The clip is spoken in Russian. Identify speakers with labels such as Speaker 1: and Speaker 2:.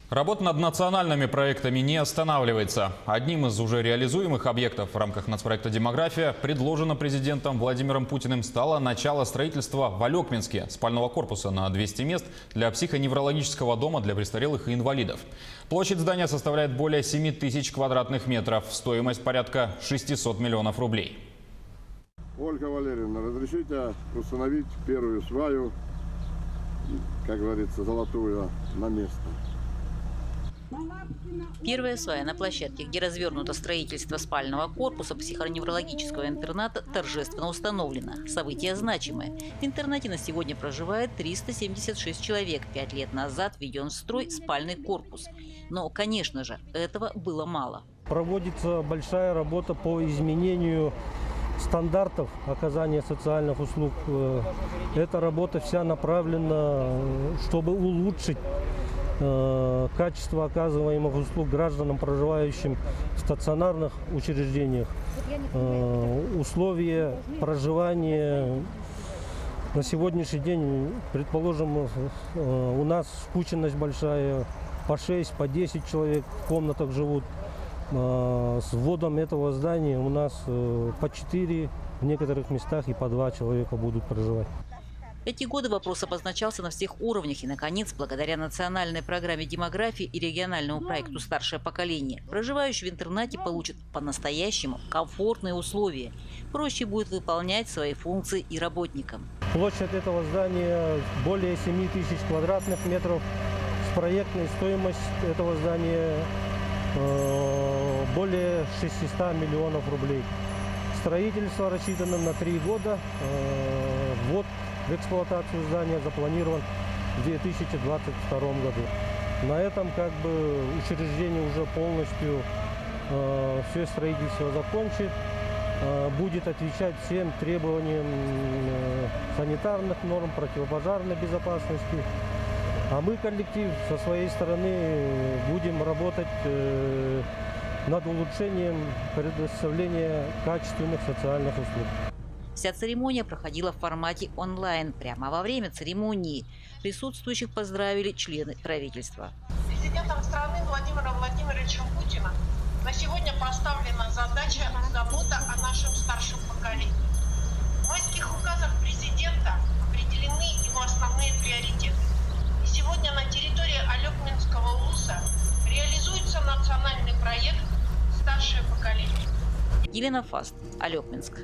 Speaker 1: Работа над национальными проектами не останавливается. Одним из уже реализуемых объектов в рамках нацпроекта «Демография», предложено президентом Владимиром Путиным, стало начало строительства в Алекминске спального корпуса на 200 мест для психоневрологического дома для престарелых и инвалидов. Площадь здания составляет более 7 тысяч квадратных метров, стоимость порядка 600 миллионов рублей.
Speaker 2: Ольга Валерьевна, разрешите установить первую сваю, как говорится, золотую, на место?
Speaker 3: Первая свая на площадке, где развернуто строительство спального корпуса психоневрологического интерната, торжественно установлена. Событие значимое. В интернате на сегодня проживает 376 человек. 5 лет назад введен в строй спальный корпус. Но, конечно же, этого было мало.
Speaker 4: Проводится большая работа по изменению стандартов оказания социальных услуг. Эта работа вся направлена, чтобы улучшить качество оказываемых услуг гражданам, проживающим в стационарных учреждениях. Условия проживания на сегодняшний день, предположим, у нас скученность большая, по 6, по 10 человек в комнатах живут. С вводом этого здания у нас по 4, в некоторых местах и по 2 человека будут проживать.
Speaker 3: Эти годы вопрос обозначался на всех уровнях и, наконец, благодаря национальной программе демографии и региональному проекту «Старшее поколение», проживающие в интернате получат по-настоящему комфортные условия. Проще будет выполнять свои функции и работникам.
Speaker 4: Площадь этого здания более 7 тысяч квадратных метров. С проектной стоимостью этого здания более 600 миллионов рублей. Строительство рассчитано на 3 года. Ввод в эксплуатацию здания запланирован в 2022 году. На этом учреждение уже полностью все строительство закончит, будет отвечать всем требованиям санитарных норм, противопожарной безопасности. А мы, коллектив, со своей стороны будем работать над улучшением предоставления качественных социальных услуг.
Speaker 3: Вся церемония проходила в формате онлайн. Прямо во время церемонии присутствующих поздравили члены правительства.
Speaker 5: Президентом страны Владимиром Владимировичем Путиным на сегодня поставлена задача забота о нашем старшем поколении. В майских указах президента определены его основные приоритеты. И сегодня на территории Алекминского улуса реализуется национальный проект «Старшее поколение».
Speaker 3: Елена Фаст, Алекминск.